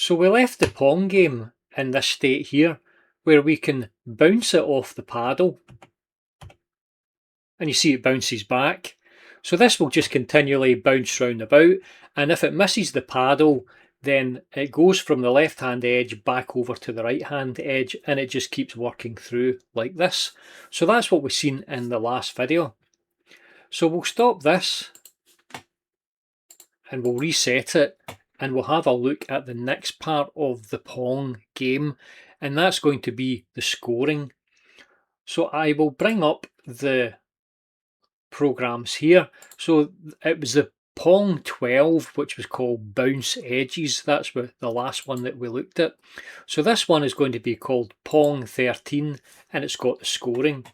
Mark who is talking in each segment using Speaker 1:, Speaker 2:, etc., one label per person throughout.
Speaker 1: So we left the Pong game in this state here, where we can bounce it off the paddle, and you see it bounces back. So this will just continually bounce round about, and if it misses the paddle, then it goes from the left hand edge back over to the right hand edge, and it just keeps working through like this. So that's what we've seen in the last video. So we'll stop this and we'll reset it, and we'll have a look at the next part of the Pong game, and that's going to be the scoring. So I will bring up the programs here. So it was the Pong 12, which was called Bounce Edges. That's the last one that we looked at. So this one is going to be called Pong 13, and it's got the scoring.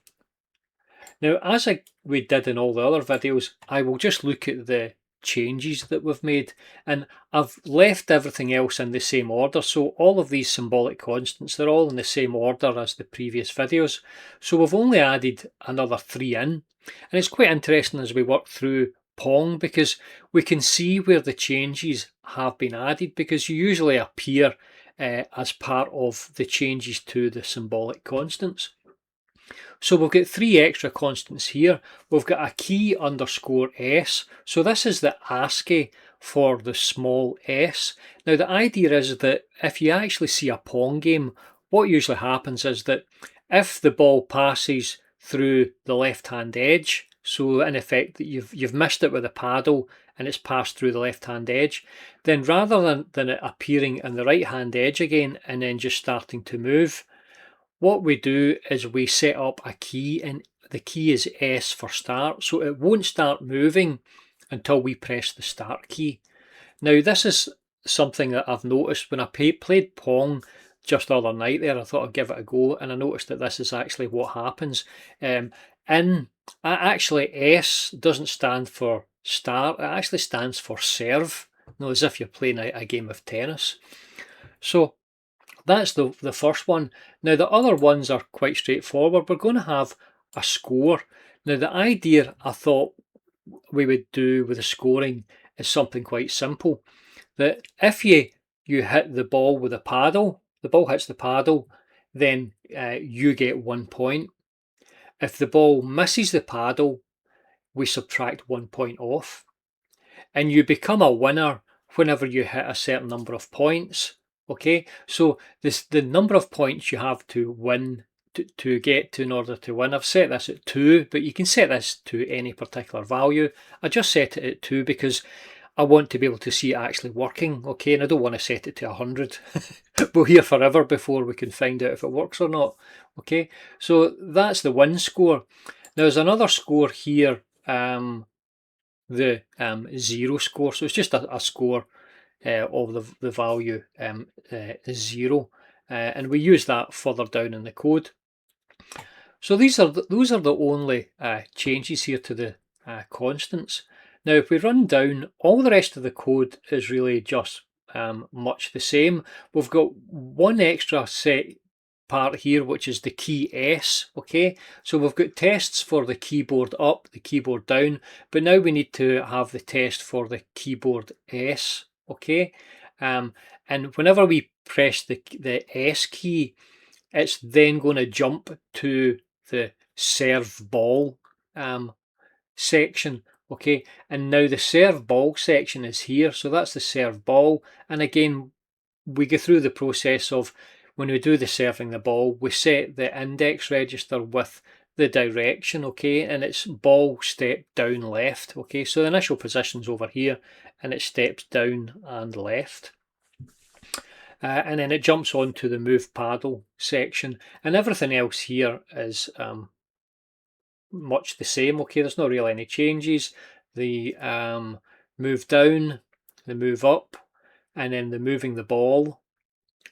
Speaker 1: Now, as we did in all the other videos, I will just look at the changes that we've made, and I've left everything else in the same order. So all of these symbolic constants, they're all in the same order as the previous videos. So we've only added another 3 in, and it's quite interesting as we work through Pong, because we can see where the changes have been added, because you usually appear as part of the changes to the symbolic constants. So we've got 3 extra constants here. We've got a key underscore s. So this is the ASCII for the small s. Now the idea is that if you actually see a Pong game, what usually happens is that if the ball passes through the left hand edge, so in effect that you've missed it with a paddle and it's passed through the left hand edge, then rather than it appearing in the right hand edge again and then just starting to move, what we do is we set up a key, and the key is S for start, so it won't start moving until we press the start key. Now this is something that I've noticed when I played Pong just the other night there. I thought I'd give it a go, and I noticed that this is actually what happens. Actually S doesn't stand for start, it actually stands for serve, as if you're playing a game of tennis. So that's the first one. Now the other ones are quite straightforward. We're going to have a score. Now the idea I thought we would do with the scoring is something quite simple. That if you hit the ball with a paddle, the ball hits the paddle, then you get 1 point. If the ball misses the paddle, we subtract 1 point off. And you become a winner whenever you hit a certain number of points. Okay, so the number of points you have to win to get to in order to win, I've set this at 2, but you can set this to any particular value. I just set it at 2 because I want to be able to see it actually working, okay, and I don't want to set it to 100. We'll hear forever before we can find out if it works or not. Okay, so that's the win score. Now there's another score here, the 0 score, so it's just a score of the value 0, and we use that further down in the code. So those are the only changes here to the constants. Now if we run down, all the rest of the code is really just much the same. We've got one extra set part here, which is the key S. Okay, so we've got tests for the keyboard up, the keyboard down, but now we need to have the test for the keyboard S. Okay, and whenever we press the S key, it's then going to jump to the serve ball section. Okay, and now the serve ball section is here, so that's the serve ball. And again, we go through the process of, when we do the serving the ball, we set the index register with the direction, okay, and it's ball step down left. Okay, so the initial position's over here and it steps down and left. And then it jumps on to the move paddle section, and everything else here is much the same. Okay, there's not really any changes. The move down, the move up, and then the moving the ball,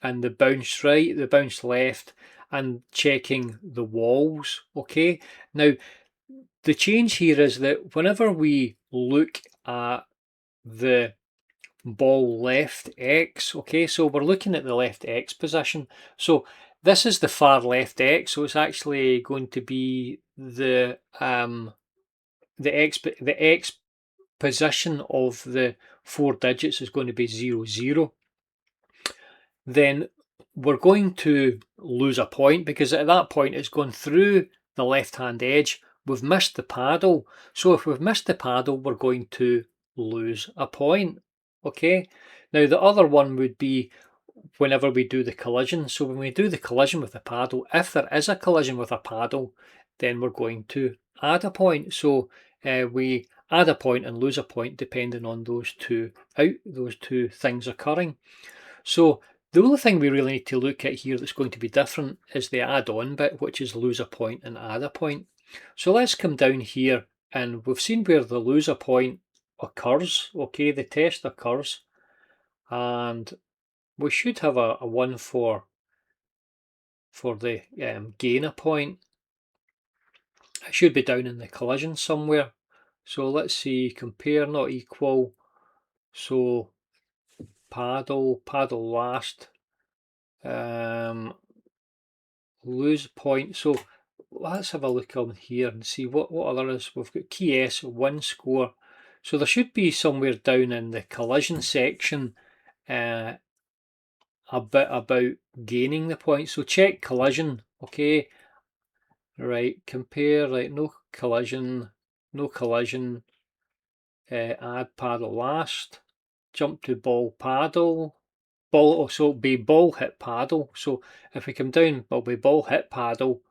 Speaker 1: and the bounce right, the bounce left, and checking the walls. Okay, now the change here is that whenever we look at the ball left X, okay, so we're looking at the left X position. So this is the far left X, so it's actually going to be the X position of the 4 digits is going to be 00. then we're going to lose a point, because at that point it's gone through the left-hand edge. We've missed the paddle. So if we've missed the paddle, we're going to lose a point. Okay. Now the other one would be whenever we do the collision. So when we do the collision with the paddle, if there is a collision with a paddle, then we're going to add a point. So we add a point and lose a point depending on those two things occurring. So the only thing we really need to look at here that's going to be different is the add-on bit, which is lose a point and add a point. So let's come down here, and we've seen where the lose a point occurs. Okay, the test occurs, and we should have a 1 for the gain a point. It should be down in the collision somewhere. So let's see, compare not equal. So paddle last, lose point. So let's have a look on here and see what other is. We've got key S, 1 score. So there should be somewhere down in the collision section a bit about gaining the point. So check collision. Okay, right, compare, right, no collision, add paddle last, jump to ball paddle, ball, so it'll be ball hit paddle. So if we come down, it'll be ball hit paddle,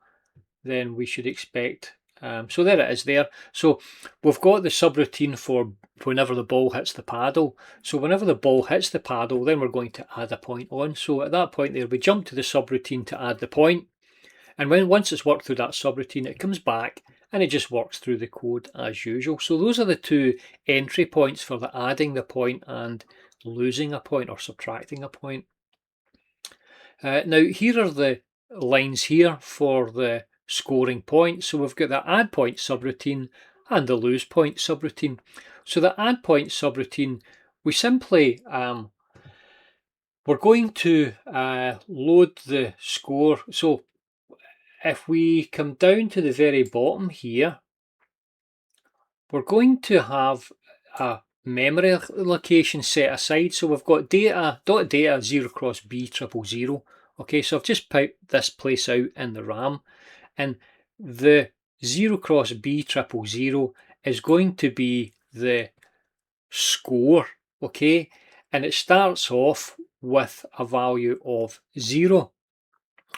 Speaker 1: then we should expect, so there it is there. So we've got the subroutine for whenever the ball hits the paddle. So whenever the ball hits the paddle, then we're going to add a point on. So at that point there, we jump to the subroutine to add the point. And once it's worked through that subroutine, it comes back and it just works through the code as usual. So those are the two entry points for the adding the point and losing a point or subtracting a point. Now here are the lines here for the scoring points. So we've got the add point subroutine and the lose point subroutine. So the add point subroutine, we simply we're going to load the score. So if we come down to the very bottom here, we're going to have a memory location set aside. So we've got data 0 cross b 000. Okay, so I've just put this place out in the RAM, and the 0 cross b 000 is going to be the score. Okay, and it starts off with a value of 0.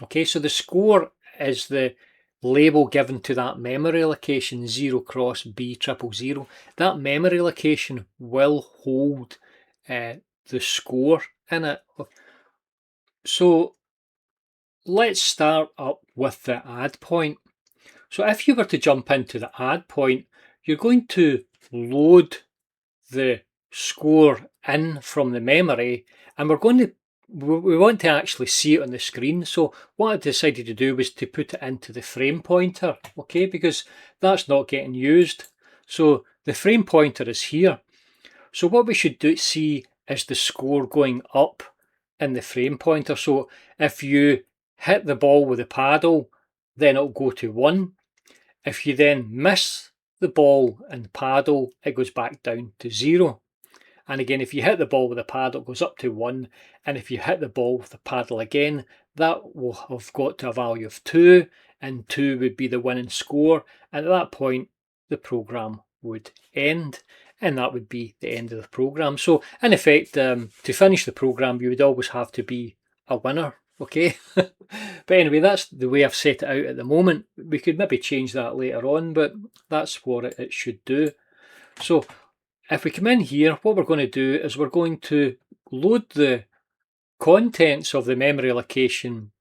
Speaker 1: Okay, so the score is the label given to that memory location 0 cross b 000. That memory location will hold the score in it. So let's start up with the add point. So if you were to jump into the add point, you're going to load the score in from the memory, and we want to actually see it on the screen. So what I decided to do was to put it into the frame pointer, okay, because that's not getting used. So the frame pointer is here. So what we should see is the score going up in the frame pointer. So if you hit the ball with the paddle, then it'll go to 1. If you then miss the ball and the paddle, it goes back down to 0. And again, if you hit the ball with the paddle, it goes up to 1. And if you hit the ball with the paddle again, that will have got to a value of 2. And 2 would be the winning score. And at that point, the program would end. And that would be the end of the program. So in effect, to finish the program, you would always have to be a winner. Okay. But anyway, that's the way I've set it out at the moment. We could maybe change that later on, but that's what it should do. So if we come in here, what we're going to do is we're going to load the contents of the memory location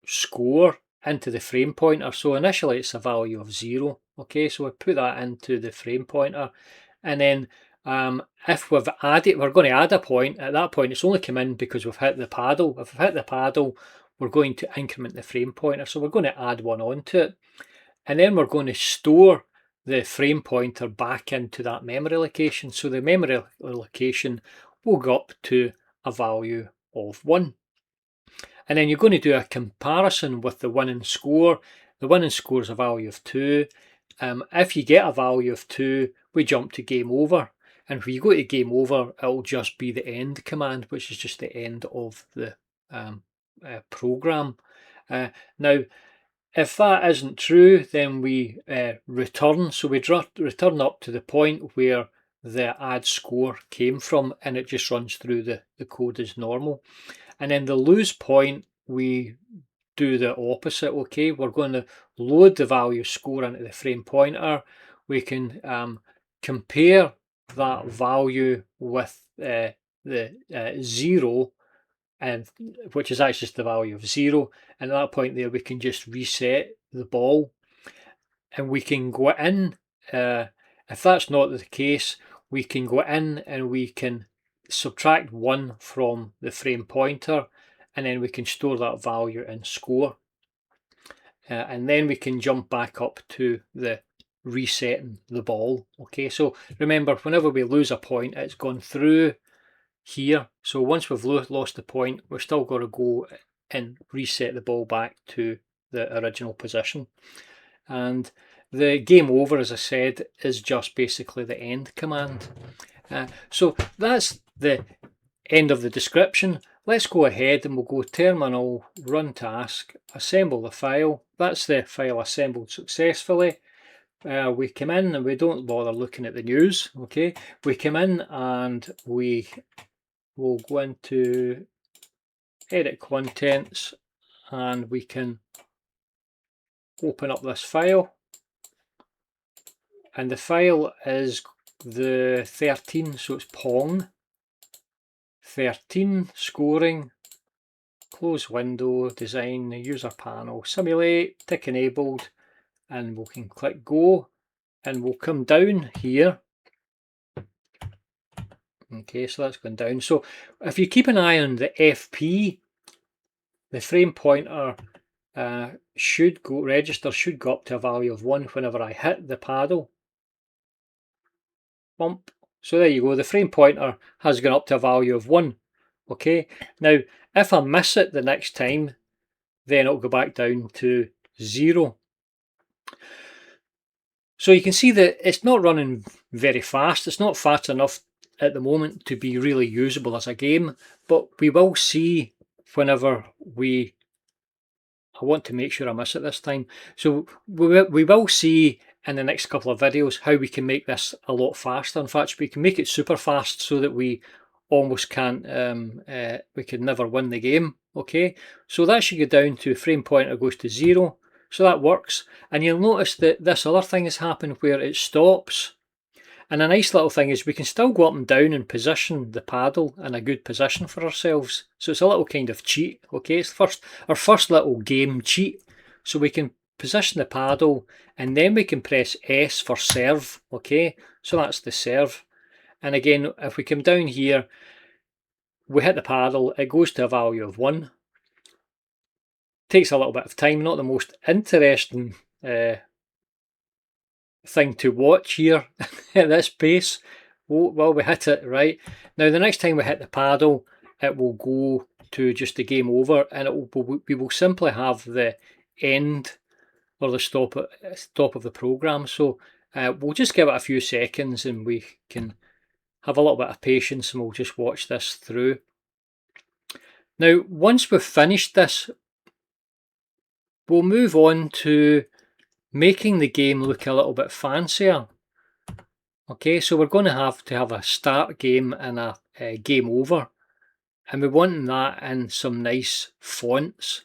Speaker 1: score into the frame pointer. So initially it's a value of 0. Okay, so we put that into the frame pointer, and then if we're going to add a point. At that point, it's only come in because we've hit the paddle. If we've hit the paddle, we're going to increment the frame pointer. So we're going to add 1 onto it, and then we're going to store the frame pointer back into that memory location. So the memory location will go up to a value of 1. And then you're going to do a comparison with the winning score. The winning score is a value of 2. If you get a value of 2, we jump to game over. And when you go to game over, it'll just be the end command, which is just the end of the program. Now, if that isn't true, then we return. So we return up to the point where the add score came from, and it just runs through the code as normal. And then the lose point, we do the opposite. Okay, we're going to load the value score into the frame pointer. We can compare that value with the 0, and which is actually just the value of 0, and at that point there we can just reset the ball, and we can go in, if that's not the case, we can go in and we can subtract 1 from the frame pointer, and then we can store that value in score, and then we can jump back up to the resetting the ball. Okay, so remember, whenever we lose a point, it's gone through here. So once we've lost the point, we're still got to go and reset the ball back to the original position. And the game over, as I said, is just basically the end command. So that's the end of the description. Let's go ahead and we'll go terminal, run task, assemble the file. That's the file assembled successfully. We come in and we don't bother looking at the news. Okay, we come in and we will go into edit contents, and we can open up this file, and the file is the 13, so it's Pong 13, scoring, close window, design, user panel, simulate, tick enabled, and we can click go, and we'll come down here. Okay, so that's going down. So if you keep an eye on the FP, the frame pointer should go up to a value of 1 whenever I hit the paddle. Bump. So there you go, the frame pointer has gone up to a value of 1. Okay, now if I miss it the next time, then it'll go back down to 0. So you can see that it's not running very fast. It's not fast enough at the moment to be really usable as a game, but we will see whenever I want to make sure I miss it this time. So we will see in the next couple of videos how we can make this a lot faster. In fact, we can make it super fast so that we almost can't, we could never win the game. Okay, so that should go down to frame pointer goes to 0. So that works. And you'll notice that this other thing has happened where it stops. And a nice little thing is we can still go up and down and position the paddle in a good position for ourselves. So it's a little kind of cheat. Okay, it's our first little game cheat. So we can position the paddle, and then we can press S for serve. Okay, so that's the serve. And again, if we come down here, we hit the paddle, it goes to a value of 1. Takes a little bit of time, not the most interesting thing to watch here at this pace. Well, we hit it right. Now the next time we hit the paddle, it will go to just the game over, and we will simply have the end or the stop of the program. So we'll just give it a few seconds, and we can have a little bit of patience, and we'll just watch this through. Now once we've finished this, we'll move on to making the game look a little bit fancier. Okay, so we're going to have a start game and a game over, and we want that in some nice fonts.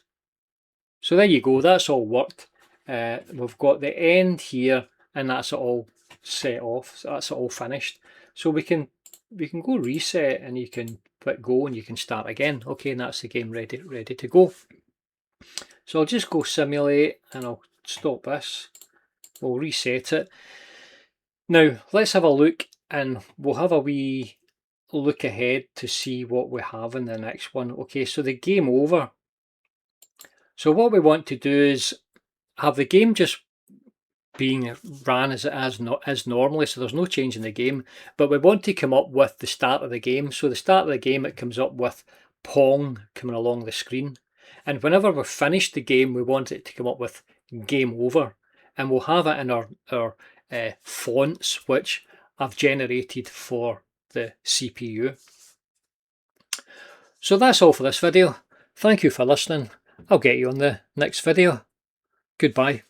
Speaker 1: So there you go, that's all worked. We've got the end here, and that's all set off, so that's all finished. So we can go reset, and you can click go and you can start again. Okay, and that's the game ready to go. So I'll just go simulate, and I'll stop this. We'll reset it. Now let's have a look, and we'll have a wee look ahead to see what we have in the next one. Okay, so the game over. So what we want to do is have the game just being ran as normally, so there's no change in the game, but we want to come up with the start of the game. So the start of the game, it comes up with Pong coming along the screen, and whenever we've finished the game, we want it to come up with game over, and we'll have it in our fonts which I've generated for the CPU. So that's all for this video. Thank you for listening. I'll get you on the next video. Goodbye.